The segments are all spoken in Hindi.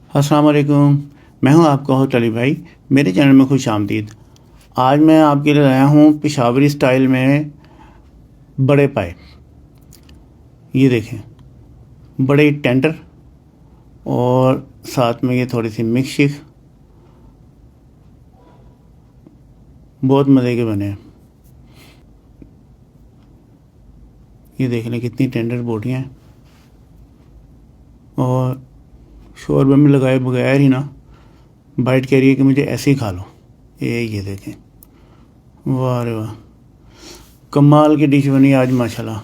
अस्सलाम वालेकुम। मैं हूं आपका होस्ट अली भाई। मेरे चैनल में खुश आमदीद। आज मैं आपके लिए लाया हूं पेशावरी स्टाइल में बड़े पाए। ये देखें, बड़े टेंडर और साथ में ये थोड़ी सी मिक्स शिक, बहुत मज़े के बने हैं। ये देख लें कितनी टेंडर बोटियाँ हैं और शोरबे में लगाए बगैर ही ना बाइट कह रही है कि मुझे ऐसे ही खा लो। ये देखें, वाह रे वाह, कमाल की डिश बनी आज माशाल्लाह।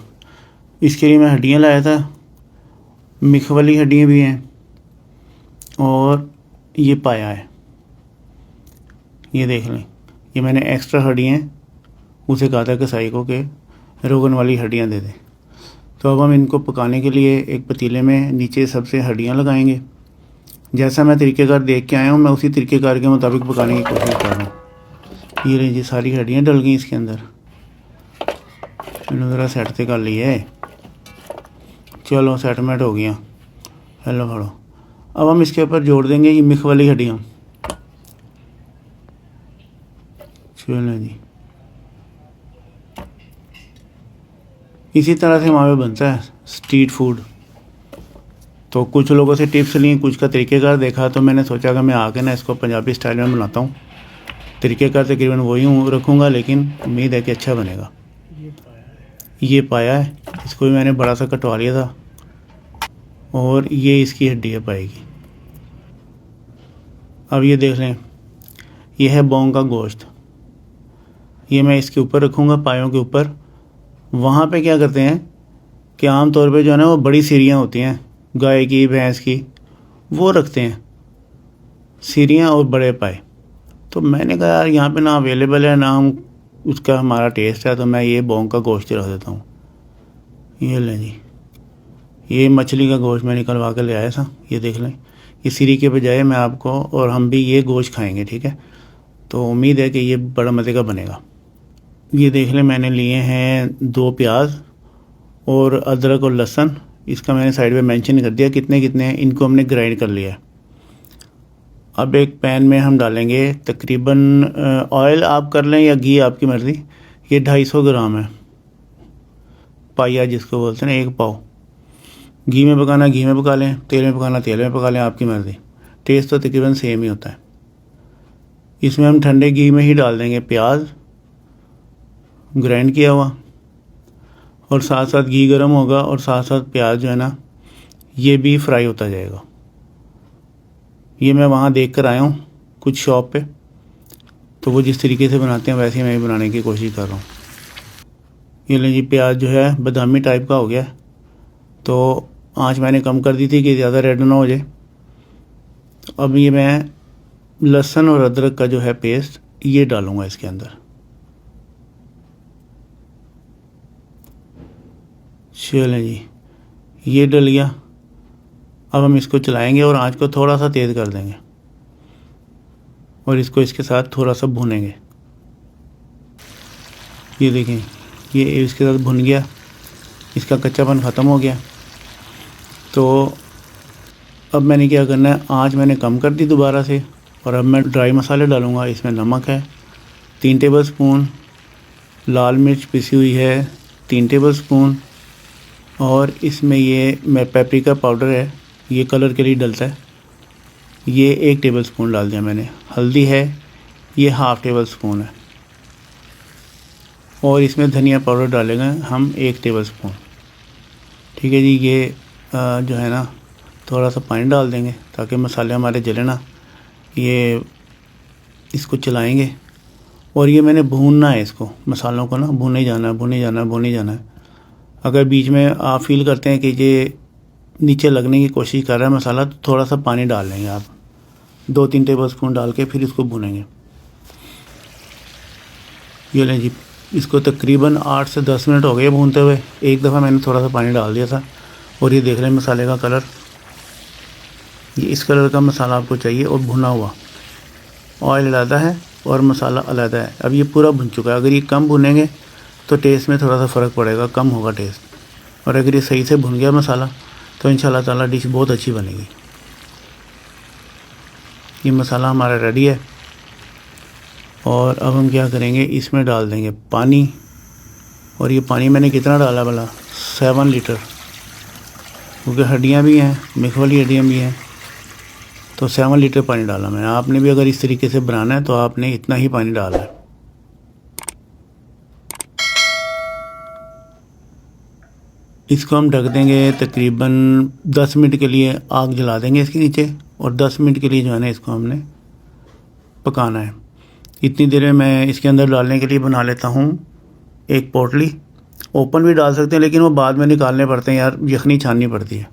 इसके लिए मैं हड्डियाँ लाया था, मिख वाली हड्डियाँ भी हैं और ये पाया है। ये देख लें, ये मैंने एक्स्ट्रा हड्डियाँ उसे कहा था कसाई को कि रोगन वाली हड्डियाँ दे दें। तो अब हम इनको पकाने के लिए एक पतीले में नीचे सबसे हड्डियाँ लगाएंगे। जैसा मैं तरीक़ेकार देख के आया हूँ, मैं उसी तरीक़ेकार के मुताबिक पकाने की कोशिश कर रहा हूँ। ये लीजिए, सारी हड्डियाँ डल गई इसके अंदर। मैंने ज़रा सेट से कर ली है। चलो सेटमेंट हो गया। हेलो फड़ो। अब हम इसके ऊपर जोड़ देंगे ये मिख वाली हड्डियाँ। चलो जी, इसी तरह से हमारे बनता है स्ट्रीट फूड। तो कुछ लोगों से टिप्स ली, कुछ का तरीक़ेकार देखा, तो मैंने सोचा कि मैं आके ना इसको पंजाबी स्टाइल में बनाता हूँ। तरीक़ेकार तकरीबन वही रखूँगा, लेकिन उम्मीद है कि अच्छा बनेगा। ये पाया है, इसको भी मैंने बड़ा सा कटवा लिया था और ये इसकी हड्डी है पाए की। अब ये देख लें, ये है बोंग का गोश्त। ये मैं इसके ऊपर रखूँगा, पायों के ऊपर। वहाँ पे क्या करते हैं कि आम तौर पे जो है ना वो बड़ी सीरियाँ होती हैं, गाय की भैंस की, वो रखते हैं सीरियाँ और बड़े पाए। तो मैंने कहा यार यहाँ पे ना अवेलेबल है ना हम उसका हमारा टेस्ट है, तो मैं ये बोंग का गोश्त रख देता हूँ। ये लें जी, ये मछली का गोश्त मैं निकलवा के ले आया था। ये देख लें, ये सीरी के बजाय मैं आपको और हम भी ये गोश्त खाएंगे, ठीक है। तो उम्मीद है कि ये बड़ा मज़े का बनेगा। ये देख लें, मैंने लिए हैं 2 प्याज और अदरक और लहसुन। इसका मैंने साइड में मेंशन कर दिया कितने कितने हैं। इनको हमने ग्राइंड कर लिया है। अब एक पैन में हम डालेंगे तकरीबन ऑयल आप कर लें या घी, आपकी मर्ज़ी। ये 250 ग्राम है, पाइया जिसको बोलते हैं ना, 1 पाव। घी में पकाना घी में पका लें, तेल में पकाना तेल में पका लें, आपकी मर्ज़ी। टेस्ट तो तकरीबन सेम ही होता है। इसमें हम ठंडे घी में ही डाल देंगे प्याज ग्राइंड किया हुआ, और साथ साथ घी गर्म होगा और साथ साथ प्याज जो है ना ये भी फ्राई होता जाएगा। ये मैं वहाँ देख कर आया हूँ कुछ शॉप पे, तो वो जिस तरीके से बनाते हैं वैसे ही मैं बनाने की कोशिश कर रहा हूँ। ये लें जी, प्याज जो है बादामी टाइप का हो गया, तो आँच मैंने कम कर दी थी कि ज़्यादा रेड ना हो जाए। अब ये मैं लहसुन और अदरक का जो है पेस्ट ये डालूँगा इसके अंदर। चलें जी, ये डल गया। अब हम इसको चलाएंगे और आंच को थोड़ा सा तेज़ कर देंगे और इसको इसके साथ थोड़ा सा भूनेंगे। ये देखें, ये इसके साथ भुन गया, इसका कच्चापन ख़त्म हो गया। तो अब मैंने क्या करना है, आंच मैंने कम कर दी दोबारा से, और अब मैं ड्राई मसाले डालूँगा। इसमें नमक है 3 टेबलस्पून, लाल मिर्च पिसी हुई है 3 टेबलस्पून, और इसमें ये मैं पेपरिका पाउडर है, ये कलर के लिए डलता है, ये 1 टेबलस्पून डाल दिया मैंने। हल्दी है, ये ½ टेबलस्पून है, और इसमें धनिया पाउडर डालेंगे हम 1 टेबलस्पून, ठीक है जी। ये जो है ना थोड़ा सा पानी डाल देंगे ताकि मसाले हमारे जले ना। ये इसको चलाएंगे और ये मैंने भूनना है इसको, मसालों को ना भुने जाना है, भुने जाना है, भुने जाना है। अगर बीच में आप फील करते हैं कि ये नीचे लगने की कोशिश कर रहा है मसाला, तो थोड़ा सा पानी डाल लेंगे आप, 2-3 टेबलस्पून डाल के फिर इसको भुनेंगे। ये लें जी, इसको तकरीबन 8 से 10 मिनट हो गए भूनते हुए। एक दफ़ा मैंने थोड़ा सा पानी डाल दिया था, और ये देख रहे हैं मसाले का कलर, ये इस कलर का मसाला आपको चाहिए, और भुना हुआ। ऑयल अलग है और मसाला अलग है। अब ये पूरा भुन चुका है। अगर ये कम भुनेंगे तो टेस्ट में थोड़ा सा फ़र्क पड़ेगा, कम होगा टेस्ट, और अगर ये सही से भुन गया मसाला तो इंशाल्लाह ताला डिश बहुत अच्छी बनेगी। ये मसाला हमारा रेडी है। और अब हम क्या करेंगे, इसमें डाल देंगे पानी। और ये पानी मैंने कितना डाला भला, 7 लीटर, क्योंकि हड्डियाँ भी हैं, मिक्स वाली हड्डियाँ भी हैं, तो 7 लीटर पानी डाला मैंने। आपने भी अगर इस तरीके से बनाना है तो आपने इतना ही पानी डालना है। इसको हम ढक देंगे तकरीबन 10 मिनट के लिए, आग जला देंगे इसके नीचे, और 10 मिनट के लिए जो है ना इसको हमने पकाना है। इतनी देर में मैं इसके अंदर डालने के लिए बना लेता हूँ एक पोटली। ओपन भी डाल सकते हैं, लेकिन वो बाद में निकालने पड़ते हैं यार, यखनी छाननी पड़ती है।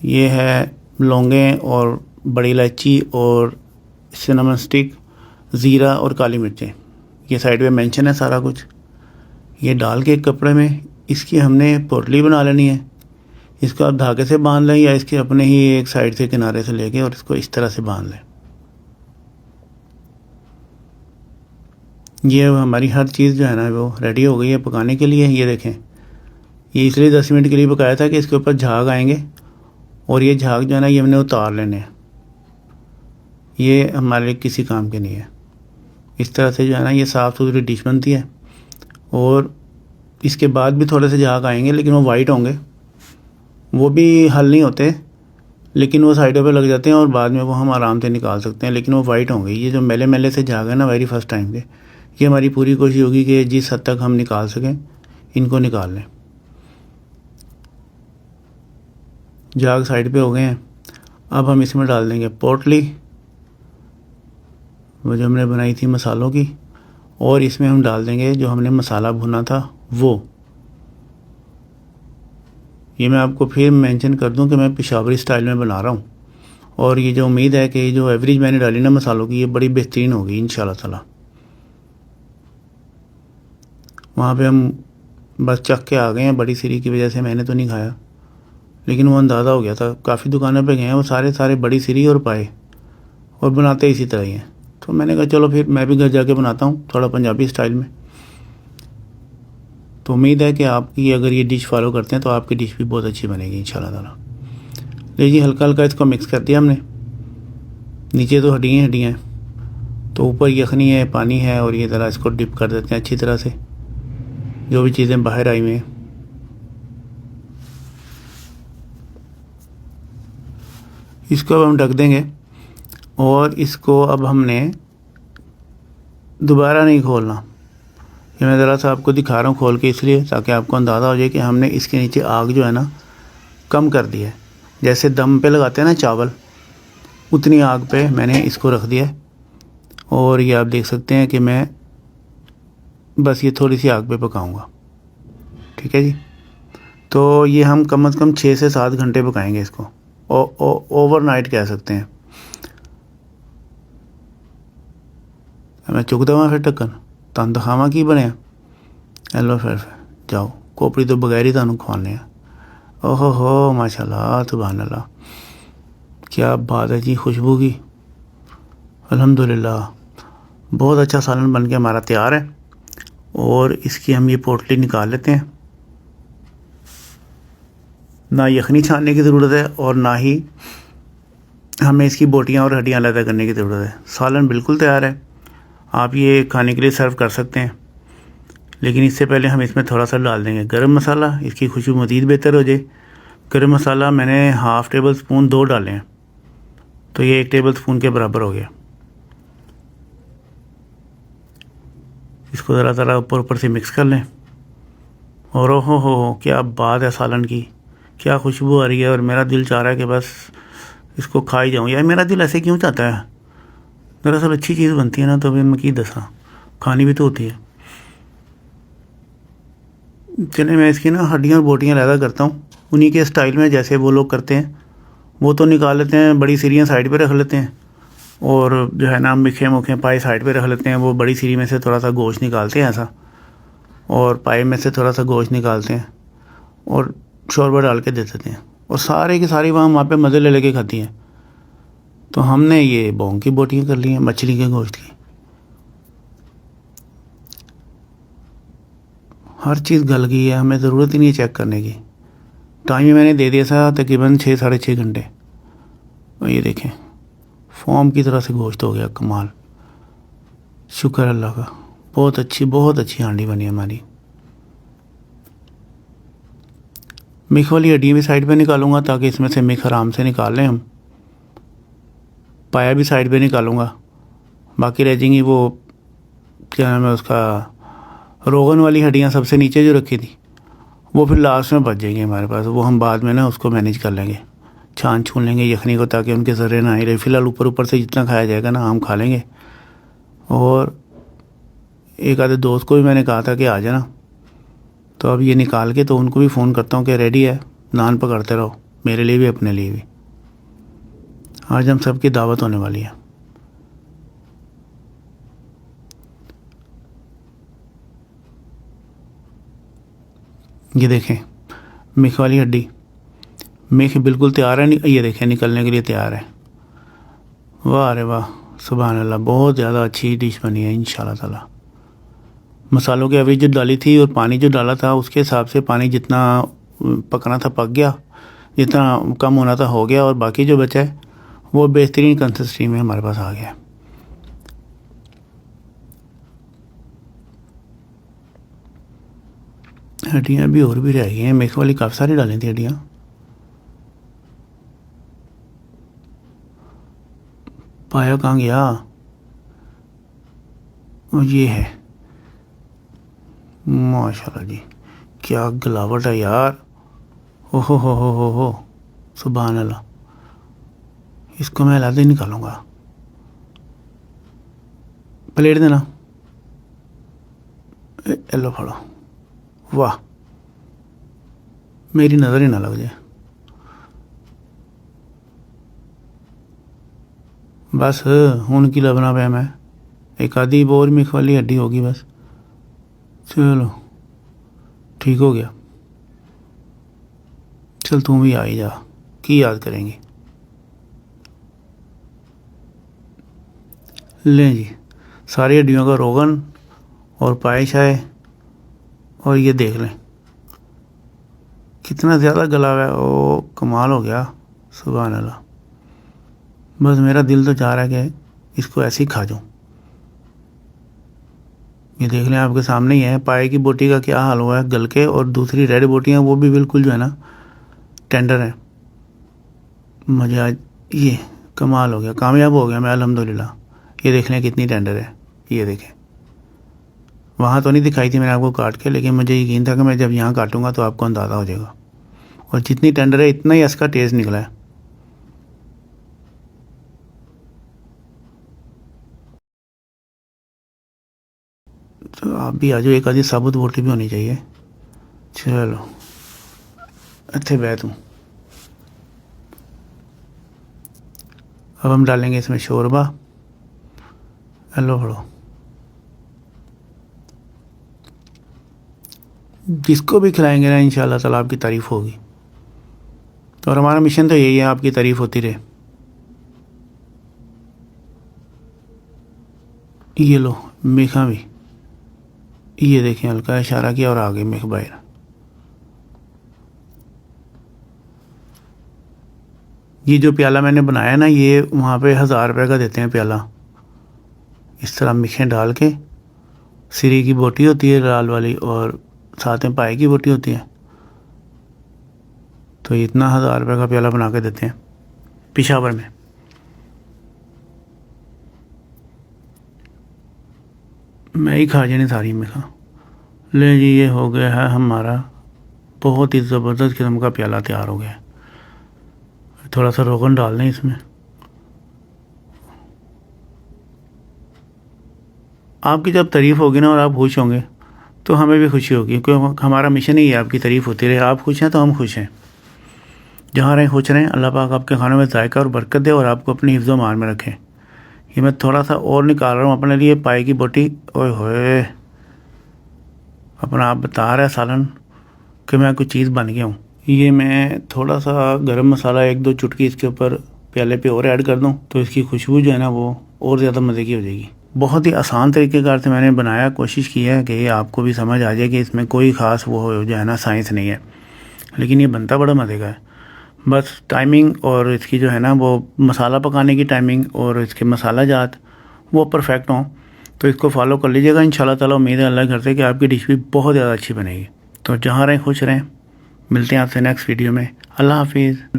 ये है लौंगे और बड़ी इलायची और सिनेमन स्टिक, ज़ीरा और काली मिर्चें, ये साइड पे मेंशन है सारा कुछ। ये डाल के एक कपड़े में इसकी हमने पोटली बना लेनी है। इसको आप धागे से बांध लें या इसके अपने ही एक साइड से किनारे से लेके और इसको इस तरह से बांध लें। ये हमारी हर चीज़ जो है ना वो रेडी हो गई है पकाने के लिए। ये देखें, ये इसलिए 10 मिनट के लिए पकाया था कि इसके ऊपर झाग आएंगे, और ये झाग जो है ना ये हमने उतार लेने हैं। ये हमारे लिए किसी काम के नहीं है। इस तरह से जो है ना ये साफ़ सुथरी डिश बनती है। और इसके बाद भी थोड़े से झाग आएंगे, लेकिन वो वाइट होंगे, वो भी हल नहीं होते, लेकिन वो साइडों पे लग जाते हैं और बाद में वो हम आराम से निकाल सकते हैं, लेकिन वो वाइट होंगे। ये जो मेले मेले से झाग है ना वेरी फर्स्ट टाइम के, ये हमारी पूरी कोशिश होगी कि जिस हद तक हम निकाल सकें इनको निकाल लें। झाग साइड पे हो गए हैं। अब हम इसमें डाल देंगे पोटली, वो जो हमने बनाई थी मसालों की, और इसमें हम डाल देंगे जो हमने मसाला भुना था वो। ये मैं आपको फिर मेंशन कर दूं कि मैं पेशावरी स्टाइल में बना रहा हूँ, और ये जो उम्मीद है कि जो एवरेज मैंने डाली ना मसालों की, ये बड़ी बेहतरीन होगी इंशाल्लाह ताला। वहाँ पे हम बस चख के आ गए हैं, बड़ी सीरी की वजह से मैंने तो नहीं खाया, लेकिन वो अंदाज़ा हो गया था। काफ़ी दुकानों पे गए हैं, वो सारे बड़ी सीरी और पाए, और बनाते इसी तरह ही हैं। तो मैंने कहा चलो फिर मैं भी घर जाके बनाता हूँ थोड़ा पंजाबी स्टाइल में। तो उम्मीद है कि आपकी अगर ये डिश फॉलो करते हैं तो आपकी डिश भी बहुत अच्छी बनेगी इंशाल्लाह ताला। लीजिए, हल्का हल्का इसको मिक्स कर दिया हमने। नीचे तो हड्डियाँ हैं, तो ऊपर यखनी है, पानी है, और ये ज़रा इसको डिप कर देते हैं अच्छी तरह से, जो भी चीज़ें बाहर आई हुई हैं। इसको अब हम ढक देंगे, और इसको अब हमने दोबारा नहीं खोलना। ये मैं ज़रा सा आपको दिखा रहा हूँ खोल के, इसलिए ताकि आपको अंदाज़ा हो जाए कि हमने इसके नीचे आग जो है ना कम कर दी है। जैसे दम पे लगाते हैं ना चावल, उतनी आग पे मैंने इसको रख दिया है। और ये आप देख सकते हैं कि मैं बस ये थोड़ी सी आग पे पकाऊंगा। ठीक है जी। तो ये हम कम से कम 6 से 7 घंटे पकाएंगे इसको, ओवरनाइट कह सकते हैं। मैं चुक देवां फिर ढक्कन, तुहानूं दिखावां की बनया। हेलो फिर जाओ, कोपड़ी तो बगैर ही तुहानूं खवाने आ। ओहो हो माशाल्लाह सुभान अल्लाह, क्या बात है जी खुशबू की। अल्हम्दुलिल्लाह, बहुत अच्छा सालन बन के हमारा तैयार है। और इसकी हम ये पोटली निकाल लेते हैं। ना यखनी छानने की ज़रूरत है और ना ही हमें इसकी बोटियां और हड्डियां अलग करने की ज़रूरत है। सालन बिल्कुल तैयार है, आप ये खाने के लिए सर्व कर सकते हैं। लेकिन इससे पहले हम इसमें थोड़ा सा डाल देंगे गरम मसाला, इसकी खुशबू मज़ीद बेहतर हो जाए। गरम मसाला मैंने हाफ़ टेबल स्पून 2 डाले हैं, तो ये 1 टेबल स्पून के बराबर हो गया। इसको ज़रा ऊपर से मिक्स कर लें। और ओहो हो क्या बात है सालन की, क्या खुशबू आ रही है। और मेरा दिल चाह रहा है कि बस इसको खा ही जाऊँ। यार मेरा दिल ऐसे क्यों चाहता है, दरअसल अच्छी चीज़ बनती है ना तो फिर मैं की दसा, खानी भी तो होती है। चलिए, मैं इसकी ना हड्डियाँ और बोटियाँ अलग करता हूँ उन्हीं के स्टाइल में, जैसे वो लोग करते हैं। वो तो निकाल लेते हैं, बड़ी सीरियाँ साइड पे रख लेते हैं, और जो है ना मिखे मुखे पाए साइड पे रख लेते हैं। वो बड़ी सीरी में से थोड़ा सा गोश्त निकालते हैं ऐसा, और पाए में से थोड़ा सा गोश्त निकालते हैं और शोरबा डाल के दे देते हैं, और सारे की सारी वहाँ पे मज़े ले लेके खाती हैं। तो हमने ये बोंग की बोटियाँ कर ली हैं, मछली के गोश्त की। हर चीज़ गल गई है, हमें ज़रूरत ही नहीं है चेक करने की। टाइम मैंने दे दिया था तकरीबन 6 साढ़े 6 घंटे। और ये देखें फॉर्म की तरह से गोश्त हो गया, कमाल। शुक्र अल्लाह का, बहुत अच्छी हांडी बनी हमारी। मिख वाली हड्डियाँ भी साइड पे निकालूंगा ताकि इसमें से मिख आराम से निकाल लें हम। पाया भी साइड पे निकालूंगा, बाकी रह जाएंगी वो क्या नाम है उसका, रोगन वाली हड्डियाँ सबसे नीचे जो रखी थी वो फिर लास्ट में बच जाएंगी हमारे पास। वो हम बाद में ना उसको मैनेज कर लेंगे, छान छून लेंगे यखनी को ताकि उनके ज़र्रे ना आए रहे। फ़िलहाल ऊपर से जितना खाया जाएगा ना हम खा लेंगे। और एक आधे दोस्त को भी मैंने कहा था कि आ जाना, तो अब ये निकाल के तो उनको भी फ़ोन करता हूँ कि रेडी है, नान पकड़ते रहो, मेरे लिए भी अपने लिए भी। आज हम सबकी दावत होने वाली है। ये देखें मिख वाली हड्डी, मिख बिल्कुल तैयार है, ये देखें निकलने के लिए तैयार है। वाह अरे वाह, सुभान अल्लाह, बहुत ज़्यादा अच्छी डिश बनी है इंशाल्लाह ताला। मसालों की एवरेज जो डाली थी और पानी जो डाला था उसके हिसाब से पानी जितना पकना था पक गया, जितना कम होना था हो गया, और बाकी जो बचा है वो बेहतरीन कंसिस्टेंसी में हमारे पास आ गया। हड्डियाँ भी और भी रह गई हैं, मिख वाली काफ़ी सारी डाली थी हड्डियाँ। पाया कहाँ गया, ये है, माशाल्लाह जी, क्या गलावट है यार। ओहो हो, सुभान अल्लाह। इसको मैं अलग ही निकालूंगा, प्लेट देना, लो फड़ो। वाह, मेरी नज़र ही ना लग जाए। बस हुन की लबना पे मैं, एक आधी बोर मिख वाली हड्डी होगी बस। चलो ठीक हो गया। चल तू भी आ ही जा, की याद करेंगे। लें जी, सारी हड्डियों का रोगन और पाए शाए, और ये देख लें कितना ज़्यादा गला हुआ है। ओ कमाल हो गया, सुभान अल्लाह। बस मेरा दिल तो चाह रहा है कि इसको ऐसे ही खा जाऊँ। ये देख लें आपके सामने ही है, पाए की बोटी का क्या हाल हुआ है गल के, और दूसरी रेड बोटियाँ वो भी बिल्कुल जो है ना टेंडर है। मज़ा, ये कमाल हो गया, कामयाब हो गया मैं अल्हम्दुलिल्लाह। ये देख लें कितनी टेंडर है, ये देखें। वहाँ तो नहीं दिखाई थी मैंने आपको काट के, लेकिन मुझे यकीन था कि मैं जब यहाँ काटूंगा तो आपको अंदाज़ा हो जाएगा। और जितनी टेंडर है इतना ही इसका टेस्ट निकला है। तो आप भी आ जाओ, एक आधी साबुत बोटी भी होनी चाहिए। चलो अच्छे बैठ हूँ। अब हम डालेंगे इसमें शोरबा, हेलो फड़ो। जिसको भी खिलाएंगे ना इंशाल्लाह ताला आपकी तारीफ़ होगी, और हमारा मिशन तो यही है, आपकी तारीफ़ होती रहे। ये लो मिखा भी, ये देखें हल्का इशारा किया और आ गई मिख बाहर। ये जो प्याला मैंने बनाया ना, ये वहाँ पे 1000 रुपये का देते हैं प्याला। इस तरह मिखें डाल के, सिरी की बोटी होती है लाल वाली, और साथ में पाए की बोटी होती है, तो इतना 1000 रुपये का प्याला बना के देते हैं पिशावर में। मैं ही खा जानी सारी मिखा। ले जी, ये हो गया है हमारा बहुत ही ज़बरदस्त किस्म का प्याला तैयार हो गया है। थोड़ा सा रोगन डाल दें इसमें। आपकी जब तारीफ़ होगी ना और आप खुश होंगे तो हमें भी खुशी होगी, क्योंकि हमारा मिशन ही है आपकी तारीफ़ होती रहे। आप खुश हैं तो हम खुश हैं। जहाँ रहें खुश रहें। अल्लाह पाक आपके खानों में जायका और बरकत दे और आपको अपनी हिफ्ज़ व मान में रखें। ये मैं थोड़ा सा और निकाल रहा हूँ अपने लिए पाए की बोटी। ओए होए, अपना आप बता रहा है सालन कि मैं कुछ चीज़ बन गया हूँ। ये मैं थोड़ा सा गरम मसाला 1-2 चुटकी इसके ऊपर प्याले पे और ऐड कर दूँ तो इसकी खुशबू जो है ना वो और ज़्यादा मज़े की हो जाएगी। बहुत ही आसान तरीक़ेकार से मैंने बनाया, कोशिश की है कि ये आपको भी समझ आ जाए कि इसमें कोई ख़ास वो जो है ना साइंस नहीं है, लेकिन ये बनता बड़ा मज़े का है। बस टाइमिंग और इसकी जो है ना वो मसाला पकाने की टाइमिंग और इसके मसाला जात वो परफेक्ट हों, तो इसको फॉलो कर लीजिएगा। इंशाल्लाह ताला उम्मीद है अल्लाह करते कि आपकी डिश भी बहुत ज़्यादा अच्छी बनेगी। तो जहाँ रहें खुश रहें, मिलते हैं आपसे नेक्स्ट वीडियो में। अल्लाह हाफिज़।